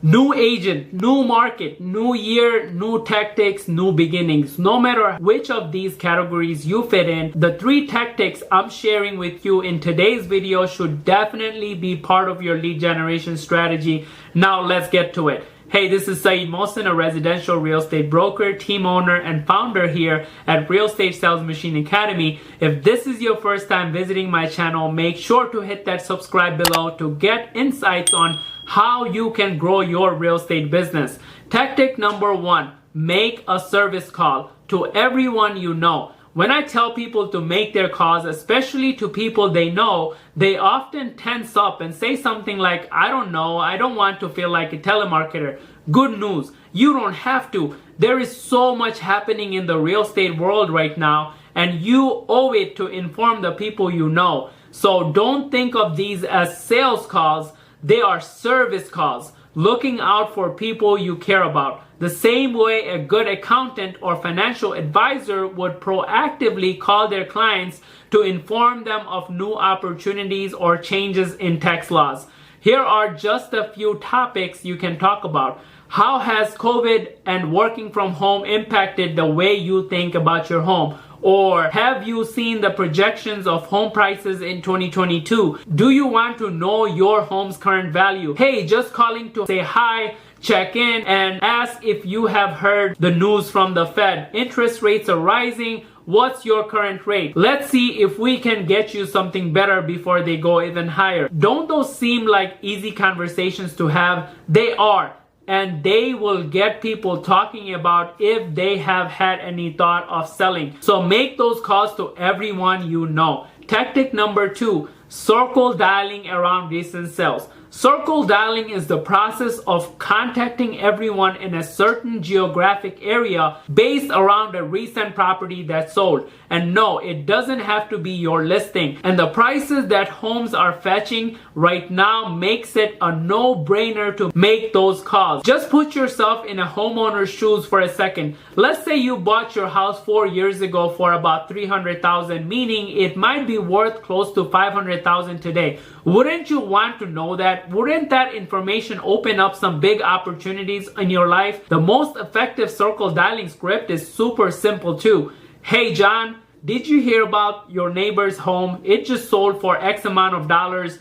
New agent, new market, new year, new tactics, new beginnings. No matter which of these categories you fit in, the 3 tactics I'm sharing with you in today's video should definitely be part of your lead generation strategy. Now let's get to it. Hey, this is Syed Mohsin, a residential real estate broker, team owner, and founder here at Real Estate Sales Machine Academy. If this is your first time visiting my channel, make sure to hit that subscribe below to get insights on how you can grow your real estate business. Tactic number 1, make a service call to everyone you know. When I tell people to make their calls, especially to people they know, they often tense up and say something like, I don't know, I don't want to feel like a telemarketer. Good news, you don't have to. There is so much happening in the real estate world right now, and you owe it to inform the people you know. So don't think of these as sales calls, they are service calls, looking out for people you care about. The same way a good accountant or financial advisor would proactively call their clients to inform them of new opportunities or changes in tax laws. Here are just a few topics you can talk about. How has COVID and working from home impacted the way you think about your home? Or have you seen the projections of home prices in 2022? Do you want to know your home's current value? Hey, just calling to say hi, check in, and ask if you have heard the news from the Fed. Interest rates are rising. What's your current rate? Let's see if we can get you something better before they go even higher. Don't those seem like easy conversations to have? They are. And they will get people talking about if they have had any thought of selling. So make those calls to everyone you know. Tactic number 2, circle dialing around recent sales. Circle dialing is the process of contacting everyone in a certain geographic area based around a recent property that sold. And no, it doesn't have to be your listing. And the prices that homes are fetching right now makes it a no-brainer to make those calls. Just put yourself in a homeowner's shoes for a second. Let's say you bought your house 4 years ago for about $300,000, meaning it might be worth close to $500,000 today. Wouldn't you want to know that? Wouldn't that information open up some big opportunities in your life? The most effective circle dialing script is super simple too. Hey John, did you hear about your neighbor's home? It just sold for X amount of dollars.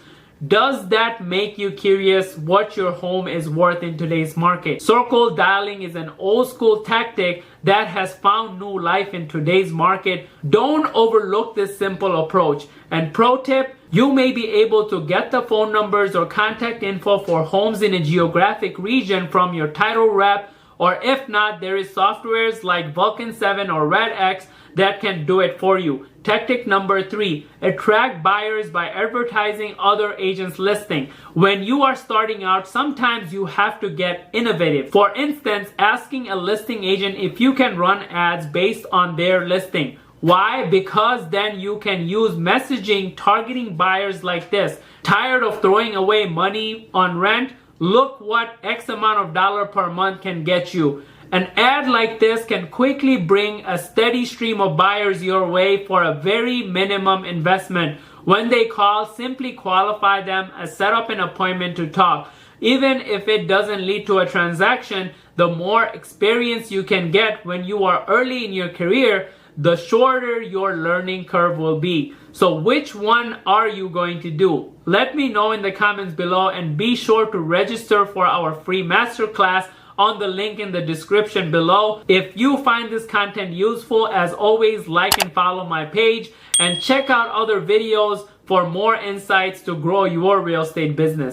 Does that make you curious what your home is worth in today's market? Circle dialing is an old school tactic that has found new life in today's market. Don't overlook this simple approach. And pro tip, you may be able to get the phone numbers or contact info for homes in a geographic region from your title rep, or if not, there is softwares like Vulcan 7 or RedX that can do it for you. Tactic number 3, attract buyers by advertising other agents' listing. When you are starting out, sometimes you have to get innovative. For instance, asking a listing agent if you can run ads based on their listing. Why? Because then you can use messaging targeting buyers like this. Tired of throwing away money on rent? Look what X amount of dollar per month can get you. An ad like this can quickly bring a steady stream of buyers your way for a very minimum investment. When they call, simply qualify them and set up an appointment to talk. Even if it doesn't lead to a transaction, the more experience you can get when you are early in your career, the shorter your learning curve will be. So which one are you going to do? Let me know in the comments below, and be sure to register for our free masterclass on the link in the description below. If you find this content useful, as always, like and follow my page and check out other videos for more insights to grow your real estate business.